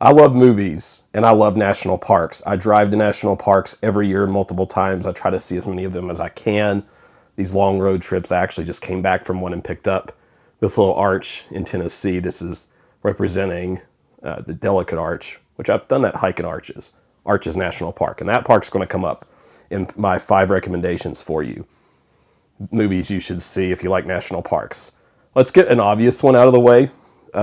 I love movies and I love national parks. I drive to national parks every year multiple times. I try to see as many of them as I can. These long road trips, I actually just came back from one and picked up this little arch in Tennessee. This is representing the Delicate Arch, which I've done that hike in Arches National Park. And that park's going to come up in my 5 recommendations for you. Movies you should see if you like national parks. Let's get an obvious one out of the way.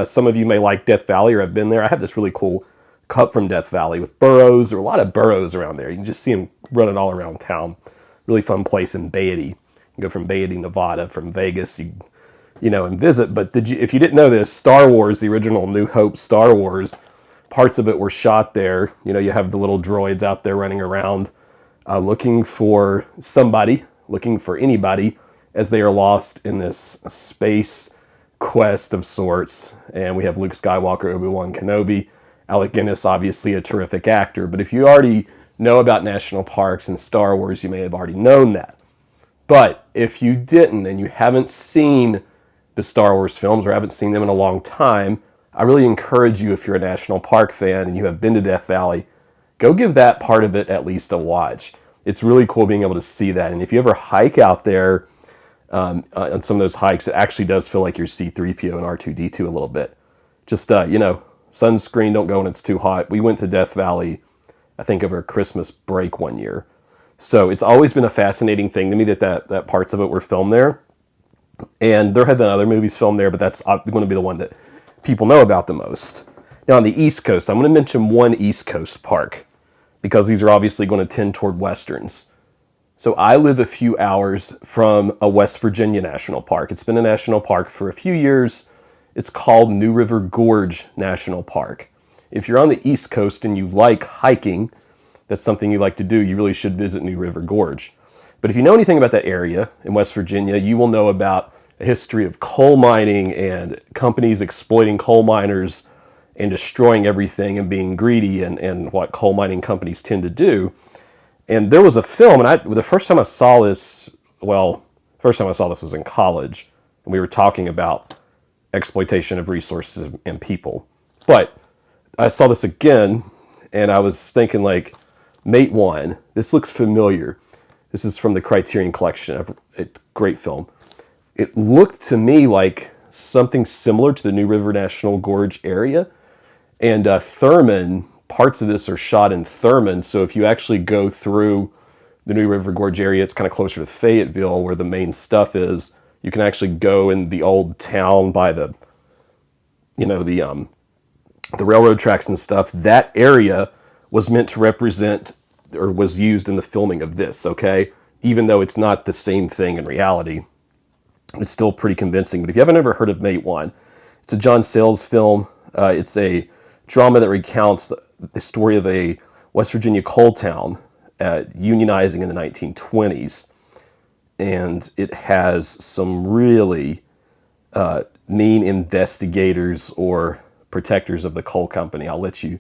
Some of you may like Death Valley or have been there. I have this really cool cup from Death Valley with burros. There are a lot of burros around there. You can just see them running all around town. Really fun place in Beatty. You can go from Beatty, Nevada, from Vegas, and visit. But if you didn't know this, Star Wars, the original New Hope Star Wars, parts of it were shot there. You have the little droids out there running around looking for somebody, looking for anybody, as they are lost in this space quest of sorts. And we have Luke Skywalker, Obi-Wan Kenobi, Alec Guinness, obviously a terrific actor. But if you already know about national parks and Star Wars, you may have already known that. But if you didn't and you haven't seen the Star Wars films or haven't seen them in a long time, I really encourage you, if you're a national park fan and you have been to Death Valley, go give that part of it at least a watch. It's really cool being able to see that. And if you ever hike out there on some of those hikes, it actually does feel like you're C-3PO and R2-D2 a little bit. Just, sunscreen, don't go when it's too hot. We went to Death Valley, I think, over a Christmas break one year. So it's always been a fascinating thing to me that parts of it were filmed there. And there have been other movies filmed there, but that's going to be the one that people know about the most. Now, on the East Coast, I'm going to mention one East Coast park, because these are obviously going to tend toward Westerns. So I live a few hours from a West Virginia national park. It's been a national park for a few years. It's called New River Gorge National Park. If you're on the East Coast and you like hiking, that's something you like to do, you really should visit New River Gorge. But if you know anything about that area in West Virginia, you will know about a history of coal mining and companies exploiting coal miners and destroying everything and being greedy and what coal mining companies tend to do. And there was a film, and the first time I saw this was in college, and we were talking about exploitation of resources and people. But I saw this again, and I was thinking, like, Mate 1, this looks familiar. This is from the Criterion Collection, a great film. It looked to me like something similar to the New River National Gorge area. And Thurman, parts of this are shot in Thurman, so if you actually go through the New River Gorge area, it's kind of closer to Fayetteville, where the main stuff is. You can actually go in the old town by the railroad tracks and stuff. That area was meant to represent, or was used in the filming of this, okay? Even though it's not the same thing in reality, it's still pretty convincing. But if you haven't ever heard of Mate 1, it's a John Sayles film. It's a drama that recounts the story of a West Virginia coal town unionizing in the 1920s. And it has some really mean investigators or protectors of the coal company. I'll let you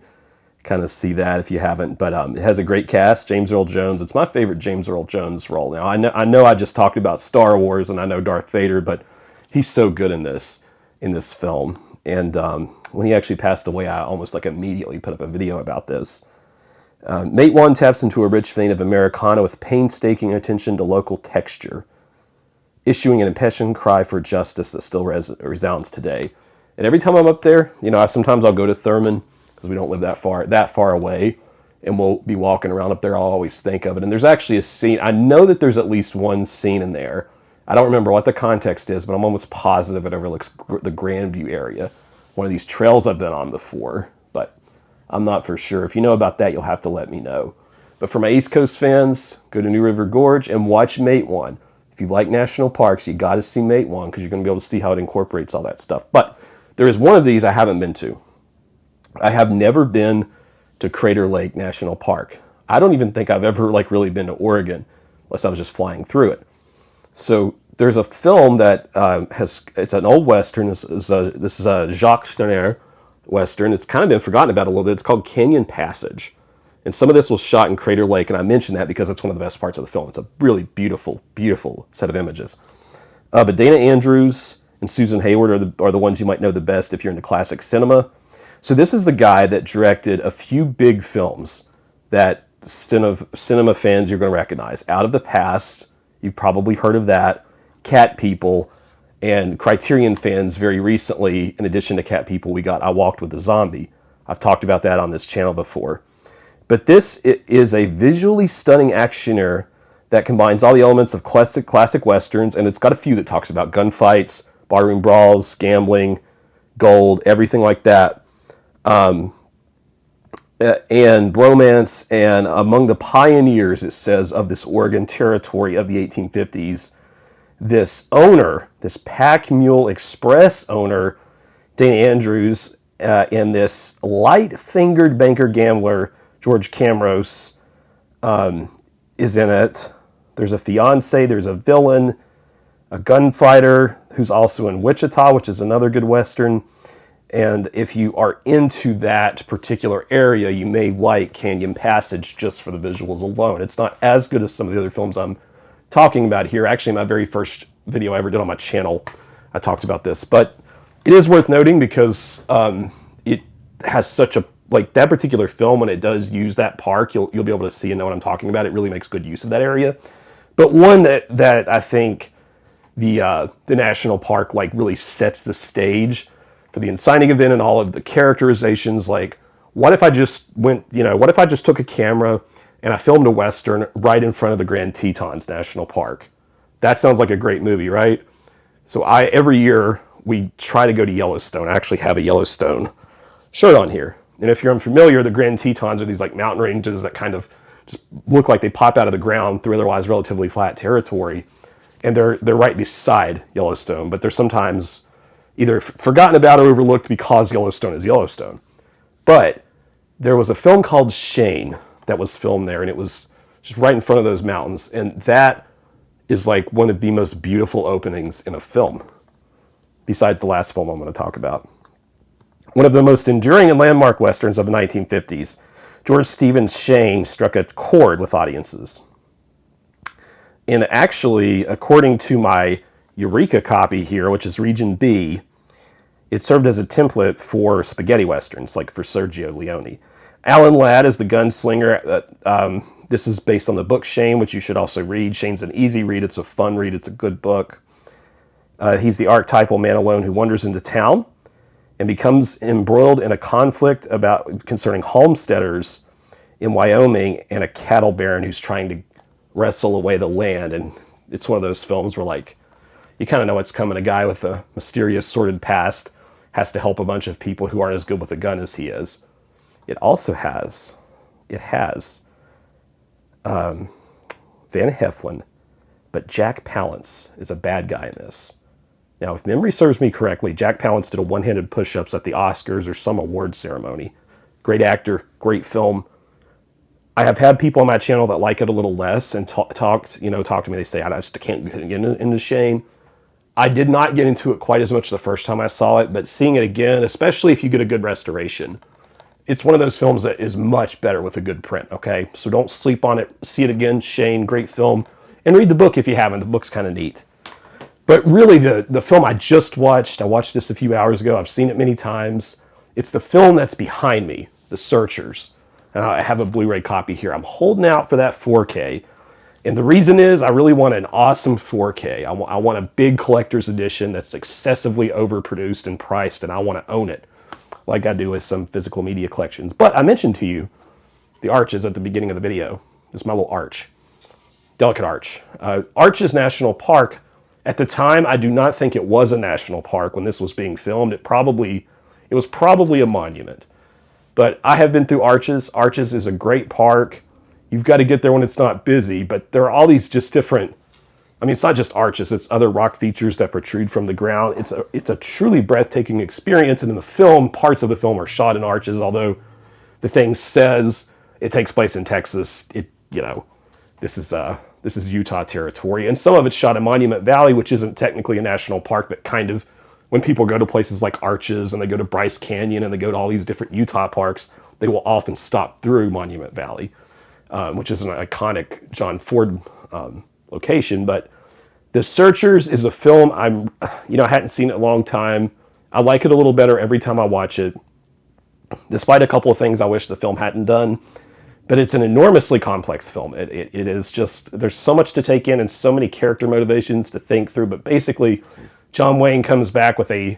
kind of see that if you haven't. But it has a great cast. James Earl Jones. It's my favorite James Earl Jones role. Now, I know I just talked about Star Wars and I know Darth Vader, but he's so good in this film. And when he actually passed away, I almost immediately put up a video about this. Mate 1 taps into a rich vein of Americana with painstaking attention to local texture, issuing an impassioned cry for justice that still resounds today. And every time I'm up there, sometimes I'll go to Thurman, because we don't live that far away, and we'll be walking around up there. I'll always think of it. And there's actually a scene. I know that there's at least one scene in there. I don't remember what the context is, but I'm almost positive it overlooks the Grandview area. One of these trails I've been on before, but I'm not for sure. If you know about that, you'll have to let me know. But for my East Coast fans, go to New River Gorge and watch Mate 1. If you like national parks, you got to see Mate 1, because you're going to be able to see how it incorporates all that stuff. But there is one of these I haven't been to. I have never been to Crater Lake National Park. I don't even think I've ever really been to Oregon, unless I was just flying through it. So there's a film that it's an old Western. This is a Jacques Tourneur Western. It's kind of been forgotten about a little bit. It's called Canyon Passage. And some of this was shot in Crater Lake, and I mention that because it's one of the best parts of the film. It's a really beautiful, beautiful set of images. But Dana Andrews and Susan Hayward are the ones you might know the best if you're into classic cinema. So this is the guy that directed a few big films that cinema fans you're going to recognize. Out of the Past, you've probably heard of that. Cat People, and Criterion fans very recently, in addition to Cat People, we got I Walked with a Zombie. I've talked about that on this channel before. But this is a visually stunning actioner that combines all the elements of classic westerns, and it's got a few that talks about gunfights, barroom brawls, gambling, gold, everything like that. And romance, and among the pioneers, it says, of this Oregon Territory of the 1850s, this owner, this Pack Mule Express owner, Dana Andrews, and this light-fingered banker gambler, George Camrose, is in it. There's a fiance, there's a villain, a gunfighter who's also in Wichita, which is another good Western. And if you are into that particular area, you may like Canyon Passage just for the visuals alone. It's not as good as some of the other films I'm talking about here. Actually, my very first video I ever did on my channel, I talked about this. But it is worth noting because it has such a, like that particular film, when it does use that park, you'll be able to see and know what I'm talking about. It really makes good use of that area. But one that I think the national park like really sets the stage for the inciting event and all of the characterizations. Like, what if I just what if I just took a camera and I filmed a Western right in front of the Grand Tetons National Park? That sounds like a great movie, right? So every year we try to go to Yellowstone. I actually have a Yellowstone shirt on here. And if you're unfamiliar, the Grand Tetons are these like mountain ranges that kind of just look like they pop out of the ground through otherwise relatively flat territory. And they're right beside Yellowstone, but they're sometimes either forgotten about or overlooked because Yellowstone is Yellowstone. But there was a film called Shane that was filmed there, and it was just right in front of those mountains. And that is like one of the most beautiful openings in a film, besides the last film I'm going to talk about. One of the most enduring and landmark Westerns of the 1950s, George Stevens' Shane struck a chord with audiences. And actually, according to my Eureka copy here, which is Region B, it served as a template for spaghetti westerns, like for Sergio Leone. Alan Ladd is the gunslinger. This is based on the book Shane, which you should also read. Shane's an easy read. It's a fun read. It's a good book. He's the archetypal man alone who wanders into town and becomes embroiled in a conflict concerning homesteaders in Wyoming and a cattle baron who's trying to wrestle away the land. And it's one of those films where, like, you kind of know what's coming. A guy with a mysterious sordid past has to help a bunch of people who aren't as good with a gun as he is. It has Van Heflin, but Jack Palance is a bad guy in this. Now, if memory serves me correctly, Jack Palance did a one-handed push-ups at the Oscars or some award ceremony. Great actor, great film. I have had people on my channel that like it a little less and talk to me. They say, I just can't get into Shane. I did not get into it quite as much the first time I saw it, but seeing it again, especially if you get a good restoration, it's one of those films that is much better with a good print, okay? So don't sleep on it. See it again. Shane, great film. And read the book if you haven't. The book's kind of neat. But really, the film I just watched, I watched this a few hours ago. I've seen it many times. It's the film that's behind me, The Searchers. And I have a Blu-ray copy here. I'm holding out for that 4K. And the reason is I really want an awesome 4K. I want a big collector's edition that's excessively overproduced and priced, and I want to own it, like I do with some physical media collections. But I mentioned to you the arches at the beginning of the video. This is my little arch. Delicate Arch. Arches National Park. At the time, I do not think it was a national park when this was being filmed. It was probably a monument. But I have been through Arches. Arches is a great park. You've got to get there when it's not busy, but there are all these just different, I mean, it's not just arches, it's other rock features that protrude from the ground. It's a truly breathtaking experience, and in the film, parts of the film are shot in Arches, although the thing says it takes place in Texas. This is Utah territory, and some of it's shot in Monument Valley, which isn't technically a national park, but kind of, when people go to places like Arches and they go to Bryce Canyon and they go to all these different Utah parks, they will often stop through Monument Valley, which is an iconic John Ford location. But The Searchers is a film I hadn't seen it in a long time. I like it a little better every time I watch it. despite a couple of things I wish the film hadn't done. But it's an enormously complex film. It is just, there's so much to take in and so many character motivations to think through. But basically, John Wayne comes back with we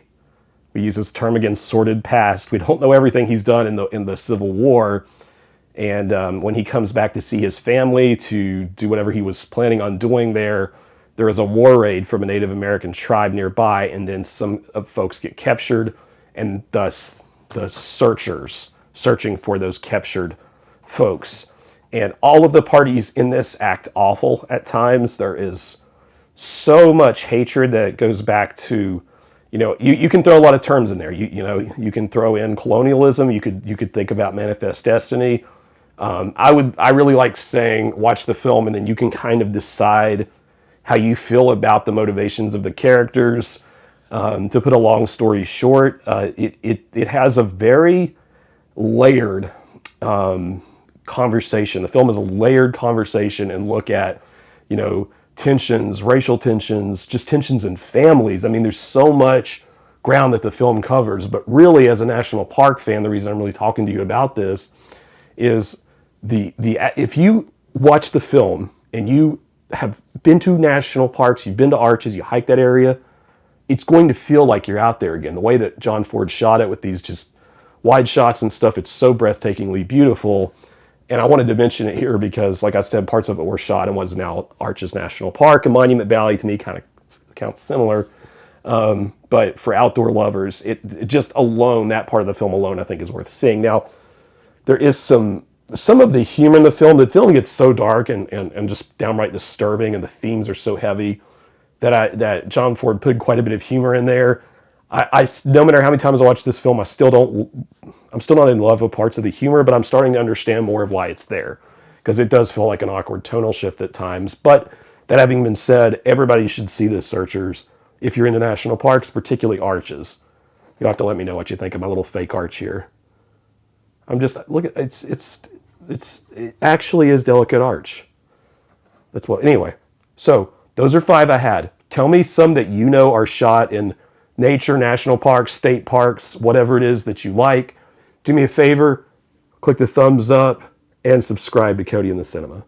use this term again, sordid past. We don't know everything he's done in the Civil War. And when he comes back to see his family, to do whatever he was planning on doing there is a war raid from a Native American tribe nearby, and then some folks get captured, and thus the searchers searching for those captured folks. And all of the parties in this act awful at times. There is so much hatred that goes back to, you can throw a lot of terms in there. You can throw in colonialism. You could think about Manifest Destiny. I really like saying, watch the film and then you can kind of decide how you feel about the motivations of the characters. To put a long story short, it has a very layered conversation. The film is a layered conversation and look at, tensions, racial tensions, just tensions in families. I mean, there's so much ground that the film covers, but really as a national park fan, the reason I'm really talking to you about this is if you watch the film and you have been to national parks, you've been to Arches, you hike that area, it's going to feel like you're out there again. The way that John Ford shot it with these just wide shots and stuff, it's so breathtakingly beautiful. And I wanted to mention it here because, like I said, parts of it were shot in what's now Arches National Park, and Monument Valley to me kind of counts similar. But for outdoor lovers, it just alone, that part of the film alone, I think is worth seeing. Now, there is some of the humor in the film. The film gets so dark and just downright disturbing, and the themes are so heavy that John Ford put quite a bit of humor in there. I no matter how many times I watch this film, I'm still not in love with parts of the humor, but I'm starting to understand more of why it's there, because it does feel like an awkward tonal shift at times. But that having been said, everybody should see The Searchers if you're into national parks, particularly Arches. You'll have to let me know what you think of my little fake arch here. Look at it actually is delicate arch. Anyway. So those are 5 I had. Tell me some that are shot in nature, national parks, state parks, whatever it is that you like. Do me a favor, click the thumbs up and subscribe to Cody in the Cinema.